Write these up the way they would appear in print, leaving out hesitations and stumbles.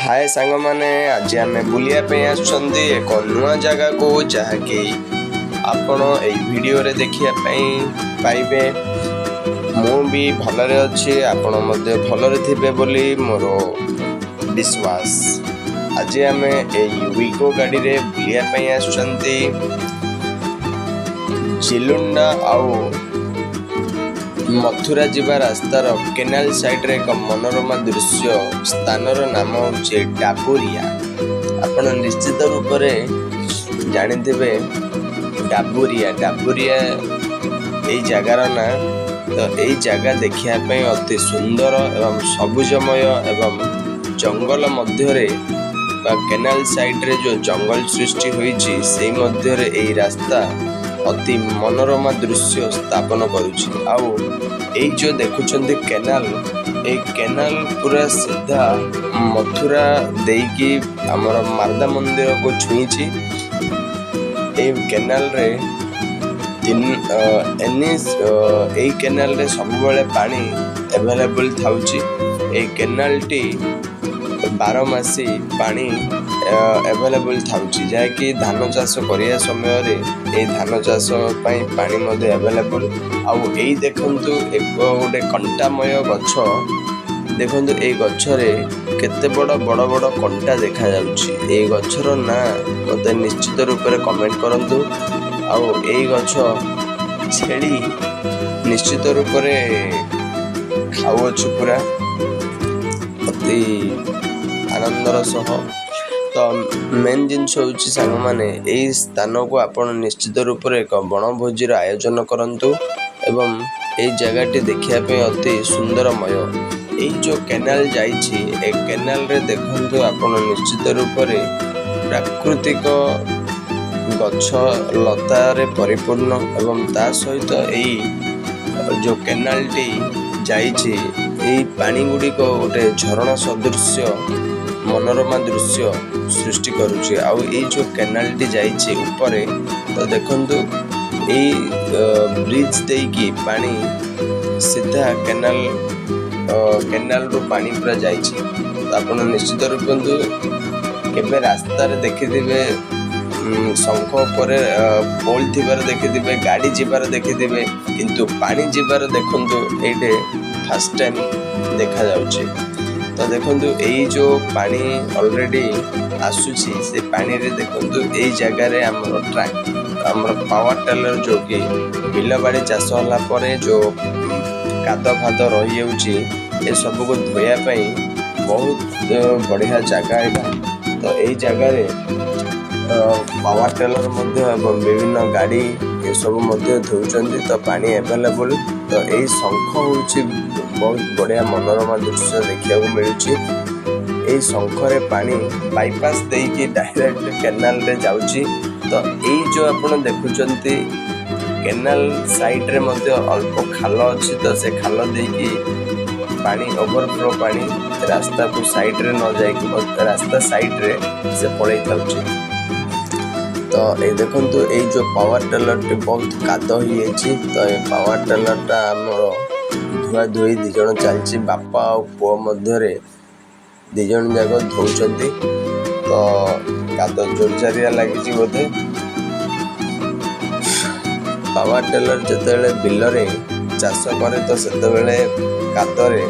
हाय सांग माने आज आम बुलिया आसुँच एक नुआ जगह को जहाँकि आपण वीडियो रे देखिया पाइबे। मु भी भलरे अच्छी आपण मध्य भलरे थिबे बोली मोर विश्वास। आज आम विको गाड़ी रे बुलिया आसुँच चिलुंडा आउ मथुरा जीवा रास्तार केनाल साइड रे एक मनोरमा दृश्य स्थानर नाम होचे डाबुरिया। आपण निश्चित रूप से जानिथिबे डाबुरिया यही जगार ना। तो यही जगह देखिया पे अति सुंदर एवं सबुजमय एवं जंगल मध्य केनाल साइड रे जो जंगल सृष्टि होईची से मध्य रे यही रास्ता अति मनोरमा दृश्य स्थापन करुछि। आउ एई जो देखुछन्ती केनाल पूरा सीधा मथुरा देकी हमर मारदा मंदिर को छुईची। ए केनाल रे एई केनाल रे सब बेले पानी अवेलेबल थाउची। ए केनाल टी 12 मासी पानी अवेलेबल थाउची जहाँकि धान चाष करिया समय रे ए धान चाष पई पानी मध्ये अवेलेबल। आउ एई देखंतु एक गोटे कंटामय गछ देखंतु ए गछ रे केते बड़ बड़ कंटा देखा जाउची। ए गछर ना मते निश्चित रूप रे कमेंट करंतु। आउ एई गछ छेली निश्चित रूप रे खाउछ पूरा अति आनंदर सह। तो मेन जिनस होची सांग माने एई स्थान को आपण निश्चित रूप से एक बनभोजी आयोजन करंतु एवं एई जगहटी देखिया पे अति सुंदरमय। एई जो केनाल जाइछि ए केनाल रे देखंतु आपण निश्चित रूप से प्राकृतिक गछ लता रे परिपूर्ण एवं ता सहित एई जो केनाल टी जाइछि एई पानी गुडी को गोटे झरणा सदृश मनोरमा दृश्य सृष्टि करुचे। आउ ये जो केनाल टी जाइए ऊपर तो देखंतु ये ब्रिज देकी पानी सीधा केनाल रू पानी पूरा जाइए। तो आप निश्चित रूपंतु केबे रास्ता रे देखिथिबे शंख पर पोल थिबार देखिथिबे गाड़ी जीवार देखिथिबे किंतु पानी जीवार देखंतु एटे फर्स्ट टाइम देखा जाउचे। तो देखंतु एई जो पानी ऑलरेडी आसुची से पानी रे देखंतु एई जगह रे हमर पावर टेलर जो कि बिलबाड़ी चाष होला परे जो काद फाद रही जाउची ए सब को धोया पई बहुत बढ़िया जगह है। तो एई जगह रे पावर टेलर मध्य एवं विभिन्न गाड़ी ये सब मध्य धोउचंती। तो पानी अवेलेबल। तो एई शंख होची बहुत बढ़िया मनोरमा दृश्य देखा मिलूँ। ये शंखरे पानी बाईपास देकी डायरेक्ट केनाल रे जाउची। तो यही जो आपण देखुचंती केनाल साइड रे मध्य अल्प खाल अच्छी। तो से खाल देकी पानी ओवरफ्लो पानी रास्ता को साइड रे न जाइक रास्ता साइड रे से पड़े जाउची। तो ये देखंतु ये जो पावर टेलर टी बहुत काद हो जाइए। तो ये पावर टेलर टा हमर धुआ धोई दी जन चलची बापा और पुओ मध्य दी जन जाक धोउचंती। तो काद जोरजारिया लगी बोधे। पावर टेलर जिते बिल रे चाष करे तो सेतेबेले कादरे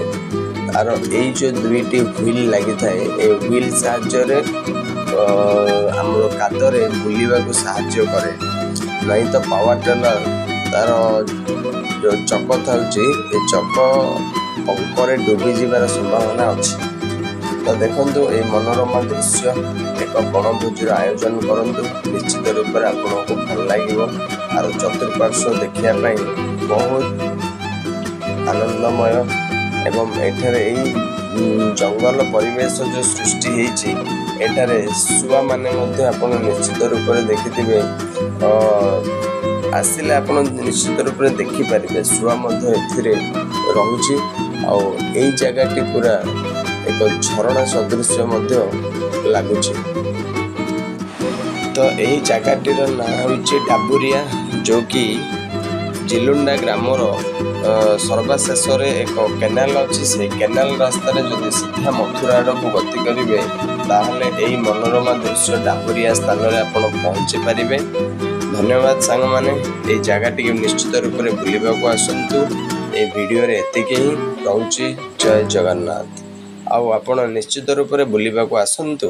तार यही जो दुईटी व्हील लगी थाए ए व्हील साहाय्य रे हमरो कादरे बुलिबा को साहाय्य करे। नहीं तो पावर टेलर तार जो चक था चक पंकरे डुबी जीवार संभावना अच्छी। तो देखंतु ये मनोरमा दृश्य एक बनभोजी आयोजन करंतु निश्चित रूप से आपको भल लगे। और चतुर्पार्श्व देखिया बहुत आनंदमय एवं एठारे जंगल परिवेश जो सृष्टि होती एठारे शुआ माने मध्य आपण निश्चित रूप से देखिथिबे आसिले आप निश्चित रूप से देखिपारे शुआ रहुची। आई जगह टी पूरा एक झरणा सदृश लगुच। तो यही जगहटीर ना हूँ डाबुरिया जो कि ଜିଲୁଣ୍ଡା ଗ୍ରାମର ସର୍ବାଶେଷରେ ଏକ କେନାଲ ଅଛି। ସେହି କେନାଲ ରାସ୍ତାରେ ଯଦି ସିଧା ମଥୁରା ଆଡ଼କୁ ଗତି କରିବେ ତାହେଲେ ଏହି ମନୋରମା ଦୃଶ୍ୟ ଡାବରିଆ ସ୍ଥାନରେ ଆପଣ ପହଞ୍ଚି ପାରିବେ। ଧନ୍ୟବାଦ ସାଙ୍ଗମାନେ, ଏହି ଜାଗାଟିକୁ ନିଶ୍ଚିତ ରୂପରେ ବୁଲିବାକୁ ଆସନ୍ତୁ। ଏହି ଭିଡ଼ିଓରେ ଏତିକି ହିଁ ରହୁଛି। ଜୟ ଜଗନ୍ନାଥ। ଆଉ ଆପଣ ନିଶ୍ଚିତ ରୂପରେ ବୁଲିବାକୁ ଆସନ୍ତୁ।